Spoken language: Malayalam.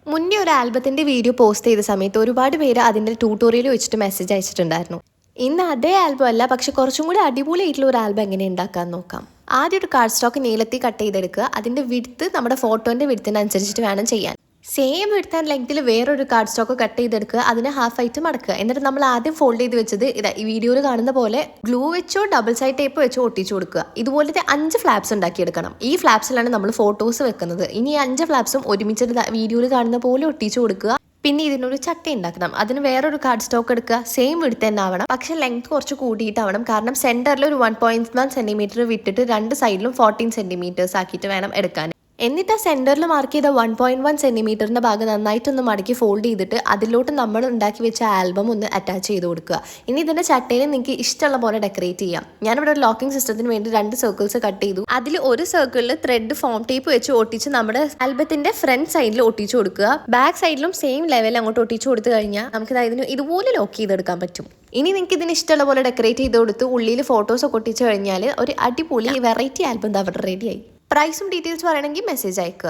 മുന്നേ ഒരു ആൽബത്തിൻ്റെ വീഡിയോ പോസ്റ്റ് ചെയ്ത സമയത്ത് ഒരുപാട് പേര് അതിൻ്റെ ട്യൂട്ടോറിയൽ വെച്ചിട്ട് മെസ്സേജ് അയച്ചിട്ടുണ്ടായിരുന്നു. ഇന്ന് അതേ ആൽബം അല്ല, പക്ഷെ കുറച്ചും കൂടി അടിപൊളിയായിട്ടുള്ള ഒരു ആൽബം എങ്ങനെ ഉണ്ടാക്കാൻ നോക്കാം. ആദ്യം ഒരു കാർഡ് സ്റ്റോക്ക് നീളത്തിൽ കട്ട് ചെയ്തെടുക്കുക. അതിൻ്റെ വിഡ്ത്ത് നമ്മുടെ ഫോട്ടോൻ്റെ വിഡ്ത്തിനനുസരിച്ചിട്ട് വേണം ചെയ്യാൻ. സെയിം വിഡ്ത്ത് ആൻഡ് ലെങ്ത്തിൽ വേറൊരു കാർഡ് സ്റ്റോക്ക് കട്ട് ചെയ്തെടുക്കുക. അതിന് ഹാഫ് ആയിട്ട് മടക്കുക. എന്നിട്ട് നമ്മൾ ആദ്യം ഫോൾഡ് ചെയ്ത് വെച്ചത് ഇതാ ഈ വീഡിയോയിൽ കാണുന്ന പോലെ ഗ്ലൂ വെച്ചോ ഡബിൾ സൈഡ് ടേപ്പ് വെച്ചോ ഒട്ടിച്ചു കൊടുക്കുക. ഇതുപോലത്തെ 5 ഫ്ലാപ്സ് ഉണ്ടാക്കിയെടുക്കണം. ഈ ഫ്ലാപ്സിലാണ് നമ്മൾ ഫോട്ടോസ് വെക്കുന്നത്. ഇനി ഈ 5 ഫ്ലാപ്സും ഒരുമിച്ചിട്ട് വീഡിയോയിൽ കാണുന്ന പോലെ ഒട്ടിച്ചു കൊടുക്കുക. പിന്നെ ഇതിനൊരു ചട്ട ഉണ്ടാക്കണം. അതിന് വേറൊരു കാർഡ് സ്റ്റോക്ക് എടുക്കുക. സെയിം വിഡ്ത്ത് തന്നെ ആവണം, പക്ഷെ ലെങ്ത് കുറച്ച് കൂടിയിട്ടാവണം. കാരണം സെന്ററിൽ ഒരു 1.1 സെന്റിമീറ്റർ വിട്ടിട്ട് രണ്ട് സൈഡിലും 14 സെന്റിമീറ്റേഴ്സ് ആക്കിയിട്ട് വേണം എടുക്കാൻ. എന്നിട്ട് ആ സെന്ററിൽ മാർക്ക് ചെയ്ത 1.1 സെന്റിമീറ്ററിന്റെ ഭാഗം നന്നായിട്ടൊന്ന് മടക്കി ഫോൾഡ് ചെയ്തിട്ട് അതിലോട്ട് നമ്മൾ ഉണ്ടാക്കി വെച്ച ആൽബം ഒന്ന് അറ്റാച്ച് ചെയ്ത് കൊടുക്കുക. ഇനി ഇതിന്റെ ചട്ടയിൽ നിങ്ങൾക്ക് ഇഷ്ടമുള്ള പോലെ ഡെക്കറേറ്റ് ചെയ്യാം. ഞാനിവിടെ ഒരു ലോക്കിംഗ് സിസ്റ്റത്തിന് വേണ്ടി 2 സർക്കിൾസ് കട്ട് ചെയ്തു. അതിൽ ഒരു സർക്കിളിൽ ത്രെഡ് ഫോം ടേപ്പ് വെച്ച് ഒട്ടിച്ച് നമ്മുടെ ആൽബത്തിന്റെ ഫ്രണ്ട് സൈഡിൽ ഒട്ടിച്ചു കൊടുക്കുക. ബാക്ക് സൈഡിലും സെയിം ലെവൽ അങ്ങോട്ട് ഒട്ടിച്ചു കൊടുത്തു കഴിഞ്ഞാൽ നമുക്ക് ഇതിന് ഇതുപോലെ ലോക്ക് ചെയ്തെടുക്കാൻ പറ്റും. ഇനി നിങ്ങൾക്ക് ഇതിന് ഇഷ്ടമുള്ള പോലെ ഡെക്കറേറ്റ് ചെയ്ത് കൊടുത്ത് ഉള്ളിൽ ഫോട്ടോസ് ഒക്കെ ഒട്ടിച്ചു കഴിഞ്ഞാൽ ഒരു അടിപൊളി വെറൈറ്റി ആൽബം അവിടെ റെഡിയായി. പ്രൈസും ഡീറ്റെയിൽസ് പറയണമെങ്കിൽ മെസ്സേജ് അയക്കുക.